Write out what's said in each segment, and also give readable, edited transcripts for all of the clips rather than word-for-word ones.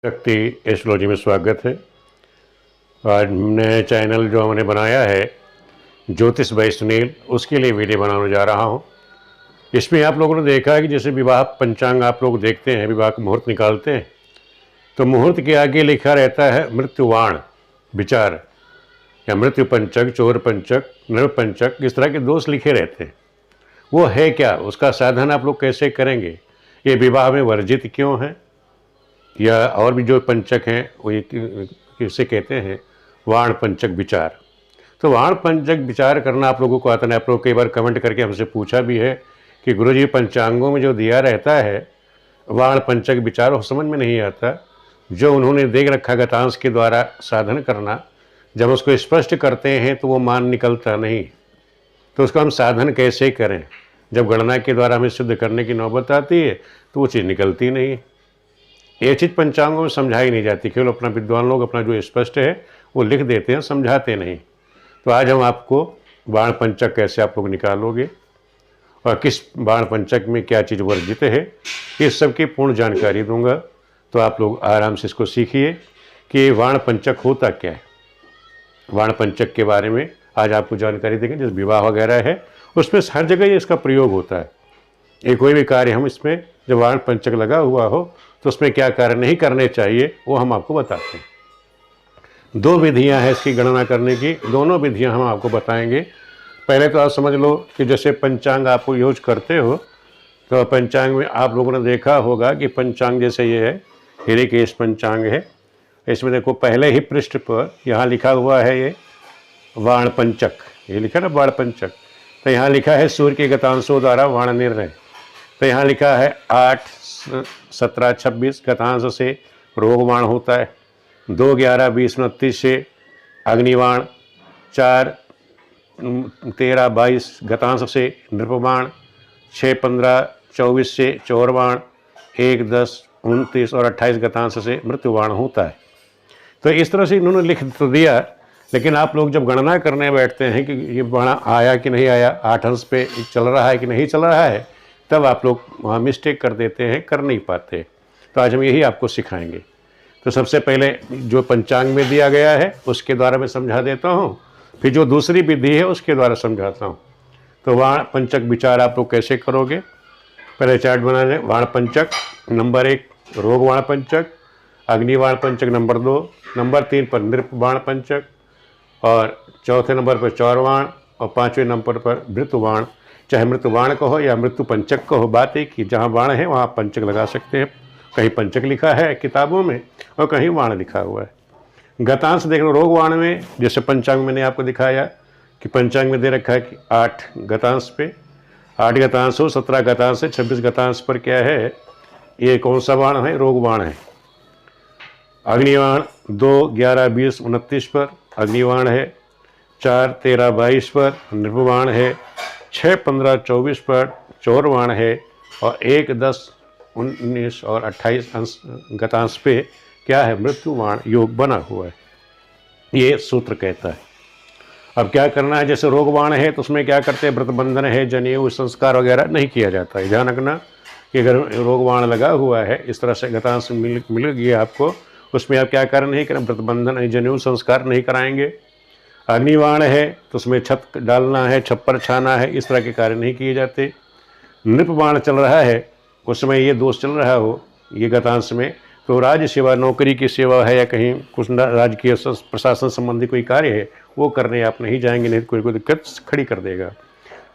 शक्ति एस्ट्रोलॉजी में स्वागत है। आज नया चैनल जो हमने बनाया है ज्योतिष बाय सुनील, उसके लिए वीडियो बनाने जा रहा हूँ। इसमें आप लोगों ने देखा है कि जैसे विवाह पंचांग आप लोग देखते हैं, विवाह का मुहूर्त निकालते हैं तो मुहूर्त के आगे लिखा रहता है मृत्युवाण विचार या मृत्यु पंचक, चोर पंचक, नर पंचक, इस तरह के दोष लिखे रहते हैं। वो है क्या, उसका साधन आप लोग कैसे करेंगे, ये विवाह में वर्जित क्यों है, या और भी जो पंचक हैं वो किसे कहते हैं वाण पंचक विचार। तो वाण पंचक विचार करना आप लोगों को आता है। आप लोग कई बार कमेंट करके हमसे पूछा भी है कि गुरुजी पंचांगों में जो दिया रहता है वाण पंचक विचार वो समझ में नहीं आता। जो उन्होंने देख रखा गतांश के द्वारा साधन करना, जब उसको स्पष्ट करते हैं तो वो मान निकलता नहीं। तो उसको हम साधन कैसे करें, जब गणना के द्वारा हमें सिद्ध करने की नौबत आती है तो वो चीज़ निकलती नहीं। ये चीज़ पंचांगों में समझाई नहीं जाती, केवल अपना विद्वान लोग अपना जो स्पष्ट है वो लिख देते हैं, समझाते नहीं। तो आज हम आपको बाण पंचक कैसे आप लोग निकालोगे और किस बाण पंचक में क्या चीज़ वर्जित है, इस सब की पूर्ण जानकारी दूंगा। तो आप लोग आराम से इसको सीखिए कि बाण पंचक होता क्या है। बाण पंचक के बारे में आज आपको जानकारी देंगे। जैसे विवाह वगैरह है उसमें हर जगह इसका प्रयोग होता है। ये कोई भी कार्य हम इसमें जब बाण पंचक लगा हुआ हो तो उसमें क्या कार्य नहीं करने चाहिए वो हम आपको बताते हैं। दो विधियां हैं इसकी गणना करने की, दोनों विधियां हम आपको बताएंगे। पहले तो आप समझ लो कि जैसे पंचांग आप यूज करते हो तो पंचांग में आप लोगों ने देखा होगा कि पंचांग जैसे ये है हृकेश पंचांग है। इसमें देखो पहले ही पृष्ठ पर यहाँ लिखा हुआ है ये वाण पंचक, ये लिखा ना वाण पंचक। तो यहाँ लिखा है सूर्य के गतांशों द्वारा वाण निर्णय। तो यहाँ लिखा है 8, 17, 26 गतांश से रोगवाण होता है, 2, 11, 20, 29 से अग्निवाण, 4, 13, 22 गतांश से नृपवाण, 6, 15, 24 से चौरवाण, 1, 10, 29 और 28 गतांश से मृत्युवाण होता है। तो इस तरह से इन्होंने लिख तो दिया, लेकिन आप लोग जब गणना करने बैठते हैं कि ये बाण आया कि नहीं आया, 8 अंश पे चल रहा है कि नहीं चल रहा है, तब आप लोग वहाँ मिस्टेक कर देते हैं, कर नहीं पाते। तो आज हम यही आपको सिखाएंगे। तो सबसे पहले जो पंचांग में दिया गया है उसके द्वारा मैं समझा देता हूँ, फिर जो दूसरी विधि है उसके द्वारा समझाता हूँ। तो वाण पंचक विचार आप लोग कैसे करोगे, पहले चार्ट बना लें। वाण पंचक नंबर 1 रोगवाण पंचक, अग्निवाण पंचक नंबर 2, नंबर 3 पर नृपवाण पंचक, और चौथे नंबर पर चौरवाण, और 5वें नंबर पर मृत्युवाण। चाहे मृत्युवाण कहो या मृत्यु पंचक कहो, बात एक ही, जहाँ वाण है वहाँ पंचक लगा सकते हैं। कहीं पंचक लिखा है किताबों में और कहीं वाण लिखा हुआ है। गतांश देख लो रोगवाण में, जैसे पंचांग मैंने आपको दिखाया कि पंचांग में दे रखा है कि 8 गतांश पे 8 गतांश हो, 17 गतांश है, 26 गतांश पर क्या है, ये कौन सा वाण है, रोगवाण है। अग्निवाण 2, 11, 20, 29 पर अग्निवाण है, 4, 13, 22 पर नृपवाण है, 6, 15, 24 पर चौरवाण है, और 1, 10, 19 और 28 अंश गतांश पे क्या है, मृत्युवाण योग बना हुआ है। ये सूत्र कहता है। अब क्या करना है, जैसे रोगवाण है तो उसमें क्या करते हैं, व्रतबंधन है, जनेऊ संस्कार वगैरह नहीं किया जाता है। ध्यान रखना कि अगर रोगवाण लगा हुआ है, इस तरह से गतांश मिल गया आपको, उसमें आप क्या कारण नहीं करें, व्रतबंधन जनेऊ संस्कार नहीं कराएंगे। अग्निवाण है तो उसमें छत डालना है, छप्पर छाना है, इस तरह के कार्य नहीं किए जाते। नृपवाण चल रहा है, उस समय ये दोष चल रहा हो ये गतांश में, तो राज्य सेवा, नौकरी की सेवा है या कहीं कुछ राजकीय प्रशासन संबंधी कोई कार्य है वो करने आप नहीं जाएंगे, नहीं तो कोई दिक्कत खड़ी कर देगा।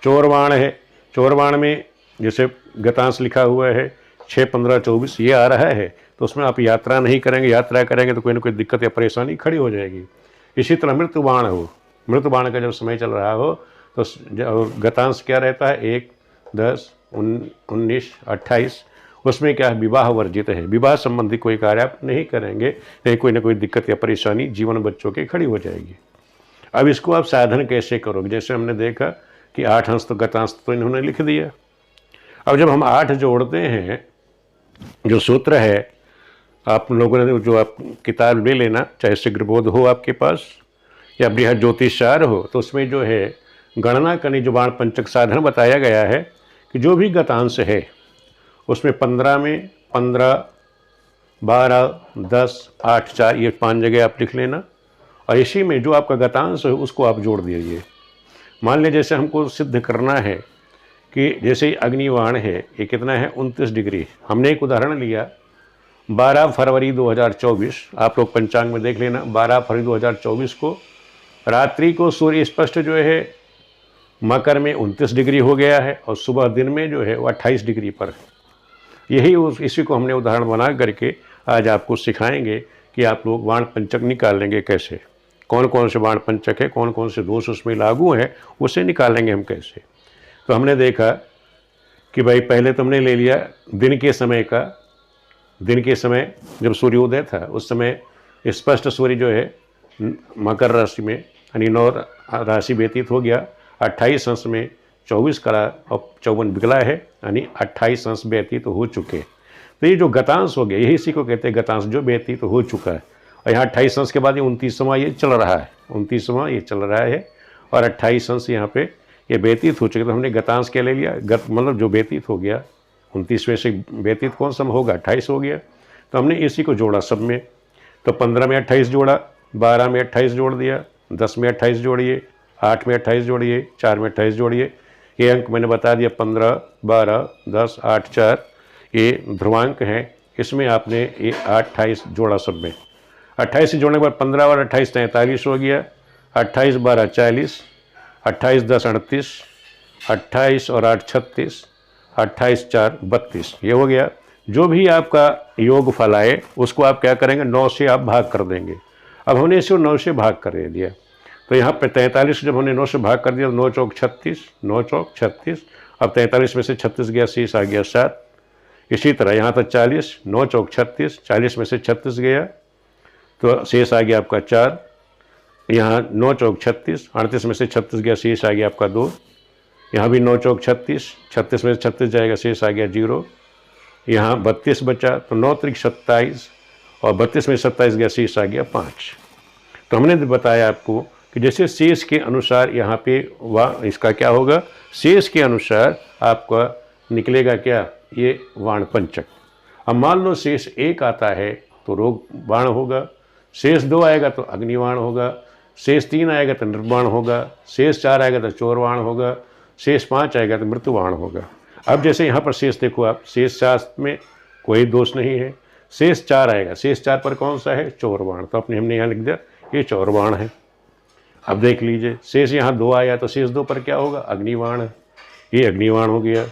चौरवाण है, चौरवाण में जैसे गतांश लिखा हुआ है 6, 15, 24 ये आ रहा है, तो उसमें आप यात्रा नहीं करेंगे, यात्रा करेंगे तो कोई ना कोई दिक्कत या परेशानी खड़ी हो जाएगी। इसी तरह मृत्युवाण हो, मृत्युवाण का जब समय चल रहा हो तो गतांश क्या रहता है, 1, 10, 19, 28, उसमें क्या है, विवाह वर्जित है। विवाह संबंधी कोई कार्य आप नहीं करेंगे, नहीं कोई ना कोई दिक्कत या परेशानी जीवन बच्चों के खड़ी हो जाएगी। अब इसको आप साधन कैसे करोगे, जैसे हमने देखा कि 8 अंश तो गतांश तो इन्होंने लिख दिया। अब जब हम 8 जोड़ते हैं, जो सूत्र है आप लोगों ने जो आप किताब ले लेना, चाहे शीघ्रबोध हो आपके पास या बृहद ज्योतिषार हो, तो उसमें जो है गणना करनी, जो बाण पंचक साधन बताया गया है कि जो भी गतांश है उसमें 15 में 15 12, 10, 8, 4 ये 5 जगह आप लिख लेना और इसी में जो आपका गतांश है उसको आप जोड़ दीजिए। मान लीजिए जैसे हमको सिद्ध करना है कि जैसे अग्निबाण है ये कितना है 29 डिग्री। हमने एक उदाहरण लिया 12 फरवरी 2024, आप लोग पंचांग में देख लेना। 12 फरवरी 2024 को रात्रि को सूर्य स्पष्ट जो है मकर में 29 डिग्री हो गया है और सुबह दिन में जो है वो 28 डिग्री पर है। यही इसी को हमने उदाहरण बना करके आज आपको सिखाएंगे कि आप लोग बाण पंचक निकालेंगे कैसे, कौन कौन से बाण पंचक है, कौन कौन से दोष उसमें लागू हैं, उसे निकालेंगे हम कैसे। तो हमने देखा कि भाई पहले तो हमने ले लिया दिन के समय का। दिन के समय जब सूर्योदय था उस समय स्पष्ट सूर्य जो है मकर राशि में यानी 9 राशि व्यतीत हो गया। 28 अंश में 24 कला और 54 बिगला है यानी 28 अंश व्यतीत हो चुके। तो ये जो गतांश हो गया यही इसी को कहते हैं गतांश, जो व्यतीत हो चुका है। और यहाँ 28 अंश के बाद ये 29वां ये चल रहा है, 29वां ये चल रहा है और 28 अंश यहाँ पे ये व्यतीत हो चुके। तो हमने गतांश क्या ले लिया, गत मतलब जो व्यतीत हो गया। 29वें से व्यतीत कौन सा होगा, 28 हो गया। तो हमने इसी को जोड़ा सब में। तो 15 में 28 जोड़ा, 12 में 28 जोड़ दिया, 10 में 28 जोड़िए, 8 में 28 जोड़िए, 4 में 28 जोड़िए। ये अंक मैंने बता दिया 15, 12, 10, 8, 4 ये ध्रुवांक हैं। इसमें आपने ये 28 जोड़ा सब में। 28 से जोड़ने के बाद 15 और 28 43 हो गया, 28 12 40, 28 10 38, 28 और 8 36, 28 4 32 ये हो गया। जो भी आपका योग फल आए उसको आप क्या करेंगे 9 से आप भाग कर देंगे। अब हमने इसे 9 से भाग कर दिया। तो यहाँ पे 43 जब हमने 9 से भाग कर दिया तो 9 चौक 36, 9 चौक 36। अब 43 में से 36 गया, शेष आ गया 7। इसी तरह यहाँ तक 40, 9 चौक 36, 40 में से 36 गया तो शेष आ गया आपका 4। यहाँ 9 चौक 36, 38 में से 36 गया, शेष आ गया आपका 2। यहाँ भी 9 चौक 36, 36 में से 36 जाएगा, शेष आ गया 0। यहाँ 32 बचा तो 9 त्रिक 27 और 32 में 27 गया, शेष आ गया 5। तो हमने बताया आपको कि जैसे शेष के अनुसार यहाँ पे इसका क्या होगा, शेष के अनुसार आपका निकलेगा क्या, ये बाण पंचक। अब मान लो शेष 1 आता है तो रोग बाण होगा, शेष 2 आएगा तो अग्निबाण होगा, शेष 3 आएगा तो निर्बाण होगा, शेष 4 आएगा तो चोरबाण होगा, शेष 5 आएगा तो मृत्युबाण होगा। अब जैसे यहाँ पर शेष देखो आप, शेष 4 में कोई दोष नहीं है, शेष 4 आएगा, शेष 4 पर कौन सा है, चोरबाण। तो हमने यहाँ लिख दिया ये चोरबाण है। अब देख लीजिए शेष यहाँ 2 आया तो शेष 2 पर क्या होगा, अग्निबाण है, ये अग्निबाण हो गया।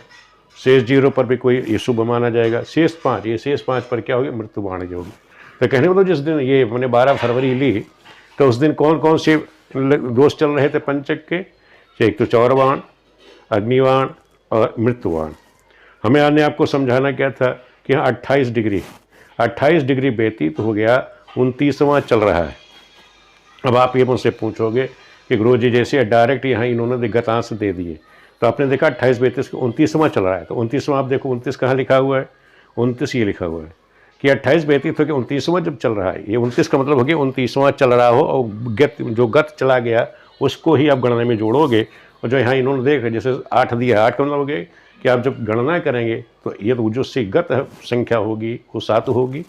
शेष 0 पर भी कोई ये शुभ माना जाएगा। शेष 5, ये शेष 5 पर क्या हो गया, मृत्युबाण जो होगी। तो कहने मतलब जिस दिन ये मैंने 12 फरवरी ली तो उस दिन कौन कौन से दोष चल रहे थे पंचक के, एक तो चौरबाण, अग्निबाण और मृत्युबाण। हमें आने आपको समझाना क्या था कि यहाँ 28 डिग्री व्यतीत हो गया, 29वां चल रहा है। अब आप ये मुझसे पूछोगे कि गुरु जी जैसे डायरेक्ट यहाँ इन्होंने गतांश दे दिए तो आपने देखा 28 32 29वां चल रहा है। तो 29वां आप देखो 29 कहाँ लिखा हुआ है, 29 ये लिखा हुआ है कि 28 व्यतीत हो गया, 29वां जब चल रहा है, ये 29 का मतलब हो गया 29वां चल रहा हो और जो गत चला गया उसको ही आप गणना में जोड़ोगे। और जो यहाँ इन्होंने देखा जैसे 8 दिया, 8 का मतलब हो गया कि आप जब गणना करेंगे तो ये तो जो से गत संख्या होगी वो 7 होगी,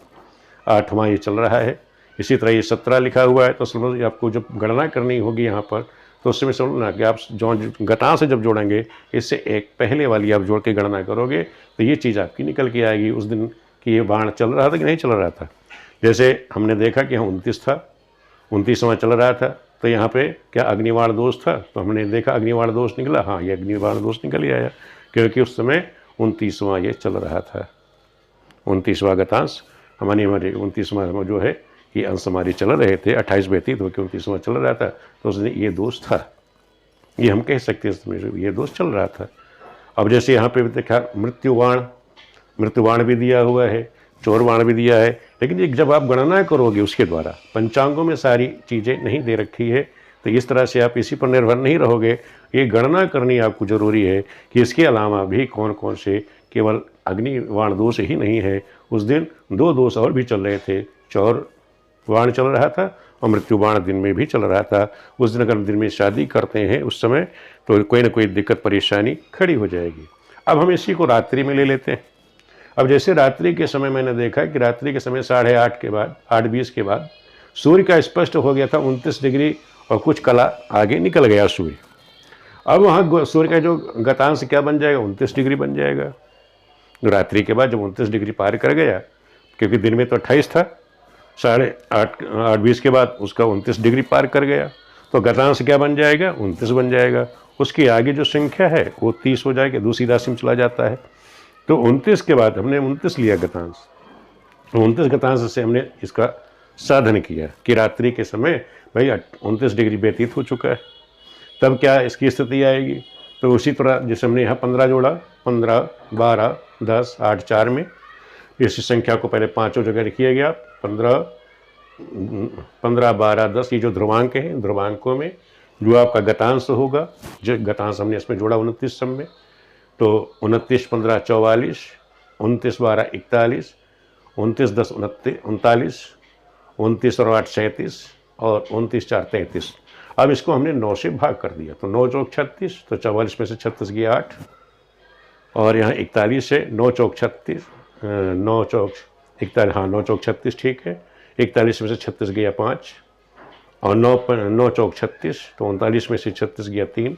8वां ये चल रहा है। इसी तरह ये 17 लिखा हुआ है तो समझ आपको जब गणना करनी होगी यहाँ पर तो उसमें समझना कि आप जो गतांश से जब जोड़ेंगे इससे एक पहले वाली आप जोड़ के गणना करोगे तो ये चीज़ आपकी निकल के आएगी उस दिन कि ये बाण चल रहा था कि नहीं चल रहा था। जैसे हमने देखा कि यहाँ 29 था, 29वां चल रहा था तो यहाँ पे क्या अग्निबाण दोष था, तो हमने देखा अग्निबाण दोष निकला, हाँ ये अग्निबाण दोष निकल ही आया क्योंकि उस समय 29वां ये चल रहा था। 29वां गतांश हमारे 29वां जो है ये अंश हमारे चल रहे थे, 28 व्यतीत होकर 29वां चल रहा था तो उसने ये दोष था, ये हम कह सकते हैं ये दोष चल रहा था। अब जैसे यहाँ पे देखा मृत्युबाण भी दिया हुआ है, चोरबाण भी दिया है, लेकिन ये जब आप गणना करोगे उसके द्वारा पंचांगों में सारी चीज़ें नहीं दे रखी है तो इस तरह से आप इसी पर निर्भर नहीं रहोगे। ये गणना करनी आपको ज़रूरी है कि इसके अलावा भी कौन कौन से, केवल अग्निबाण दोष ही नहीं है, उस दिन 2 दोष और भी चल रहे थे, चोरबाण चल रहा था और मृत्युबाण दिन में भी चल रहा था। उस दिन अगर दिन में शादी करते हैं उस समय तो कोई ना कोई दिक्कत परेशानी खड़ी हो जाएगी। अब हम इसी को रात्रि में ले लेते हैं। अब जैसे रात्रि के समय मैंने देखा कि रात्रि के समय 8:30 के बाद 8:20 के बाद सूर्य का स्पष्ट हो गया था 29 डिग्री और कुछ कला आगे निकल गया सूर्य। अब वहाँ सूर्य का जो गतांश क्या बन जाएगा, 29 डिग्री बन जाएगा। रात्रि के बाद जब 29 डिग्री पार कर गया, क्योंकि दिन में तो 28 था, 8:20 के बाद उसका 29 डिग्री पार कर गया, तो गतांश क्या बन जाएगा, 29 बन जाएगा। उसकी आगे जो संख्या है वो 30 हो जाएगी, दूसरी राशि में चला जाता है। तो 29 के बाद हमने 29 लिया गतांश, 29 गतांश से हमने इसका साधन किया कि रात्रि के समय भाई 29 डिग्री व्यतीत हो चुका है, तब क्या इसकी स्थिति आएगी। तो उसी तरह जैसे हमने यहाँ 15 जोड़ा, 15, 12, 10, 8, 4 में इस संख्या को पहले पाँचों जगह लिखिए गया। 15, 12, 10 ये जो ध्रुवांक हैं, ध्रुवांकों में जो आपका गतांश होगा, जो गतांश हमने इसमें जोड़ा 29 सब में, तो 29, 15, 44, 29, 12, 41, 29, 10, 39, 29 और 8, 37 और 29, 4, 33। अब इसको हमने 9 से भाग कर दिया, तो 9 चौक 36, तो 44 में से 36 गया 8, और यहाँ 41 है, 9 चौक 36, 9 चौक 41, हाँ 9 चौक 36 ठीक है। 41 में से 36 गया 5, और 9 चौक 36, तो 39 में से 36 गया 3,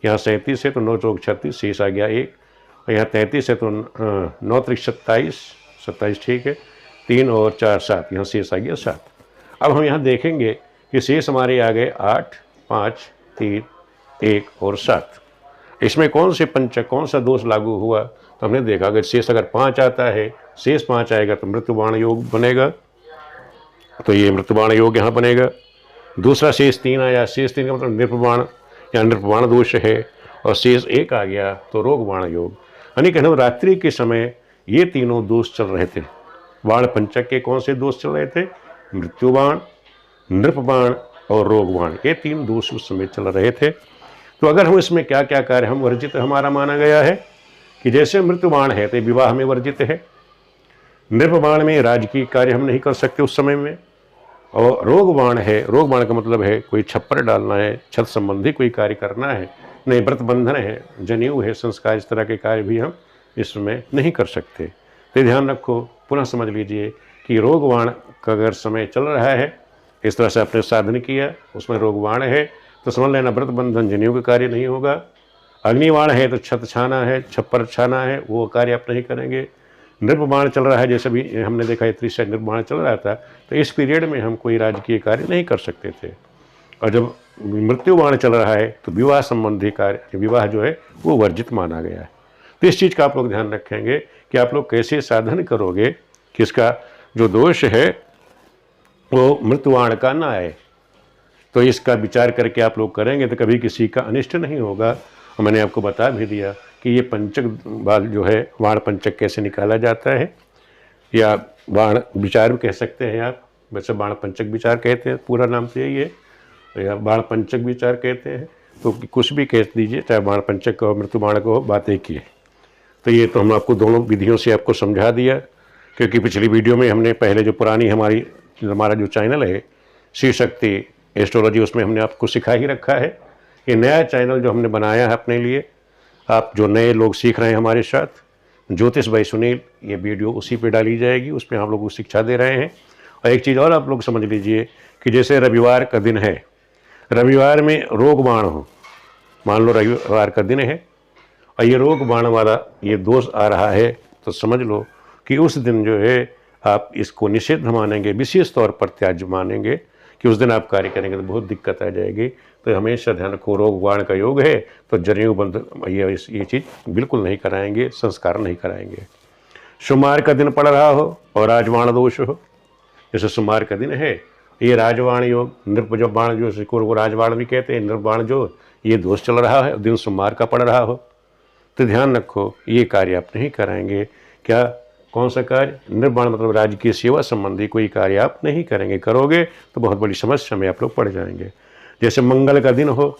यहाँ 37 है तो 9 चौक 36, शेष आ गया 1, और यहाँ 33 है तो 9 त्रिक 27, 27 ठीक है, 3 और 4 7, यहाँ शेष आ गया 7। अब हम यहाँ देखेंगे कि शेष हमारे आ गए 8, 5, 3, 1 और 7। इसमें कौन से पंचक, कौन सा दोष लागू हुआ, तो हमने देखा अगर शेष अगर 5 आता है, शेष 5 आएगा तो मृत्युबाण योग बनेगा, तो ये मृत्युबाण योग यहाँ बनेगा। दूसरा शेष 3 आया, शेष 3 का मतलब नृपबाण या नृपबाण दोष है, और शेष 1 आ गया तो रोगबाण योग। यानी कहना रात्रि के समय ये तीनों दोष चल रहे थे। बाण पंचक के कौन से दोष चल रहे थे, मृत्युबाण, नृपबाण और रोगबाण, ये 3 दोष उस समय चल रहे थे। तो अगर हम इसमें क्या क्या कार्य हम वर्जित हमारा माना गया है कि जैसे मृत्युबाण है तो विवाह में वर्जित है, नृपबाण में राजकीय कार्य हम नहीं कर सकते उस समय में, और रोगबाण है, रोगबाण का मतलब है कोई छप्पर डालना है, छत संबंधी कोई कार्य करना है, नहीं व्रत बंधन है, जनेऊ है, संस्कार, इस तरह के कार्य भी हम इसमें नहीं कर सकते। तो ध्यान रखो, पुनः समझ लीजिए कि रोगबाण का अगर समय चल रहा है, इस तरह से आपने साधन किया, उसमें रोगबाण है तो समझ लेना व्रत बंधन जनेऊ का कार्य नहीं होगा। अग्निबाण है तो छत छाना है, छप्पर छाना है, वो कार्य आप नहीं करेंगे। नृपबाण चल रहा है, जैसे भी हमने देखा 31 नृपबाण चल रहा था, तो इस पीरियड में हम कोई राजकीय कार्य नहीं कर सकते थे। और जब मृत्युबाण चल रहा है तो विवाह संबंधी कार्य, विवाह जो है वो वर्जित माना गया है। तो इस चीज़ का आप लोग ध्यान रखेंगे कि आप लोग कैसे साधन करोगे कि इसका जो दोष है वो मृत्युबाण का ना आए। तो इसका विचार करके आप लोग करेंगे तो कभी किसी का अनिष्ट नहीं होगा। और मैंने आपको बता भी दिया कि ये पंचक बाल जो है, बाण पंचक कैसे निकाला जाता है, या बाण विचार भी कह सकते हैं आप, वैसे बाण पंचक विचार कहते हैं, पूरा नाम तो यही है, या बाण पंचक विचार कहते हैं, तो कुछ भी कह दीजिए, चाहे बाण पंचक को मृत्यु बाण को, बात एक ही है। तो ये तो हम आपको दोनों विधियों से आपको समझा दिया, क्योंकि पिछली वीडियो में हमने पहले जो पुरानी हमारा जो चैनल है शिव शक्ति एस्ट्रोलॉजी, उसमें हमने आपको सिखा ही रखा है। ये नया चैनल जो हमने बनाया है अपने लिए, आप जो नए लोग सीख रहे हैं हमारे साथ, ज्योतिष भाई सुनील, ये वीडियो उसी पे डाली जाएगी, उसमें हम लोग को शिक्षा दे रहे हैं। और एक चीज़ और आप लोग समझ लीजिए कि जैसे रविवार का दिन है, रविवार में रोगबाण हो, मान लो रविवार का दिन है और ये रोगबाण वाला ये दोष आ रहा है, तो समझ लो कि उस दिन जो है आप इसको निषिद्ध मानेंगे, विशेष तौर पर त्याज्य मानेंगे कि उस दिन आप कार्य करेंगे तो बहुत दिक्कत आ जाएगी। तो हमेशा ध्यान रखो, रोगबाण का योग है तो जनेऊ बंध ये चीज़ बिल्कुल नहीं कराएंगे, संस्कार नहीं कराएंगे। सोमवार का दिन पड़ रहा हो और राजबाण दोष हो, जैसे सोमवार का दिन है, ये राजबाण योग, नृप जो बाण जो को राजबाण भी कहते हैं, नृपबाण जो ये दोष चल रहा है, दिन सोमवार का पड़ रहा हो, तो ध्यान रखो ये कार्य आप नहीं कराएंगे। क्या, कौन सा कार्य? नृपबाण मतलब राज्य की सेवा संबंधी कोई कार्य आप नहीं करेंगे, करोगे तो बहुत बड़ी समस्या में आप लोग पड़ जाएंगे। जैसे मंगल का दिन हो,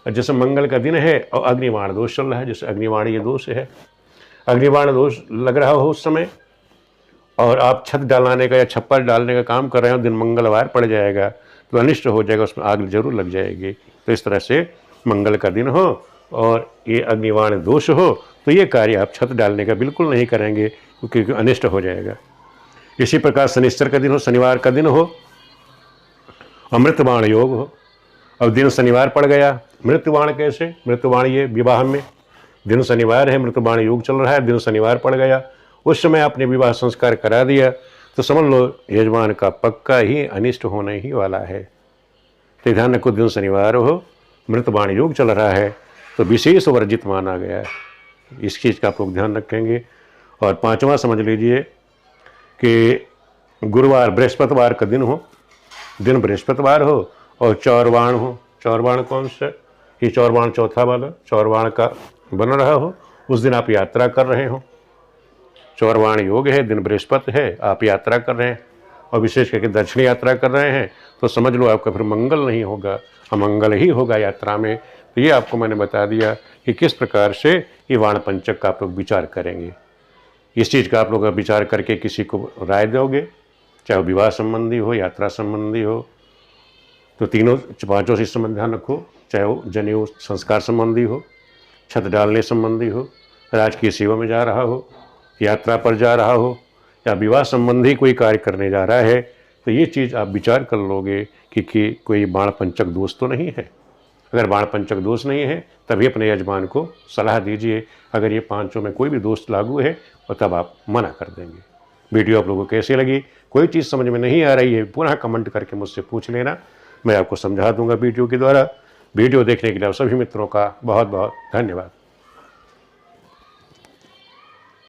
जैसे मंगल का दिन है और अग्निबाण दोष चल रहा है, जैसे अग्निबाण ये दोष है, अग्निबाण दोष लग रहा हो उस समय, और आप छत डालने का या छप्पर डालने का काम कर रहे हो, दिन मंगलवार पड़ जाएगा तो अनिष्ट हो जाएगा, उसमें आग जरूर लग जाएगी। तो इस तरह से मंगल का दिन हो और ये अग्निबाण दोष हो तो ये कार्य आप छत डालने का बिल्कुल नहीं करेंगे, क्योंकि अनिष्ट हो जाएगा। इसी प्रकार शनिश्चर का दिन हो, शनिवार का दिन हो, अमृतबाण योग हो। अब दिन शनिवार पड़ गया, मृत्युबाण कैसे? मृत्युबाण ये विवाह में दिन शनिवार है, मृत्युबाण योग चल रहा है, दिन शनिवार पड़ गया, उस समय आपने विवाह संस्कार करा दिया तो समझ लो यजमान का पक्का ही अनिष्ट होने ही वाला है। तो ध्यान रखो, दिन शनिवार हो, मृत्युबाण योग चल रहा है तो विशेष वर्जित माना गया है। इस चीज़ का आप लोग ध्यान रखेंगे। और पांचवा समझ लीजिए कि गुरुवार बृहस्पतिवार का दिन हो, दिन बृहस्पतिवार हो और चौरवाण हो। चौरवाण कौन सा? ये चौरवाण चौथा वाला चौरवाण का बन रहा हो, उस दिन आप यात्रा कर रहे हो, चौरवाण योग है, दिन बृहस्पति है, आप यात्रा कर रहे हैं और विशेष करके दक्षिण यात्रा कर रहे हैं तो समझ लो आपका फिर मंगल नहीं होगा, अमंगल ही होगा यात्रा में। तो ये आपको मैंने बता दिया कि किस प्रकार से ये वाण पंचक का आप लोग विचार करेंगे। इस चीज़ का आप लोग विचार करके किसी को राय दोगे, चाहे विवाह संबंधी हो, यात्रा संबंधी हो, तो तीनों पांचों से संबंध ध्यान रखो, चाहे वो जनेऊ संस्कार संबंधी हो, छत डालने संबंधी हो, राजकीय सेवा में जा रहा हो, यात्रा पर जा रहा हो या विवाह संबंधी कोई कार्य करने जा रहा है, तो ये चीज़ आप विचार कर लोगे कि कोई बाण पंचक दोष तो नहीं है। अगर बाण पंचक दोष नहीं है तभी अपने यजमान को सलाह दीजिए। अगर ये पांचों में कोई भी दोष लागू है और तब आप मना कर देंगे। वीडियो आप लोगों को कैसी लगी? कोई चीज़ समझ में नहीं आ रही है पुनः कमेंट करके मुझसे पूछ लेना, मैं आपको समझा दूंगा वीडियो के द्वारा। वीडियो देखने के लिए आप सभी मित्रों का बहुत बहुत धन्यवाद।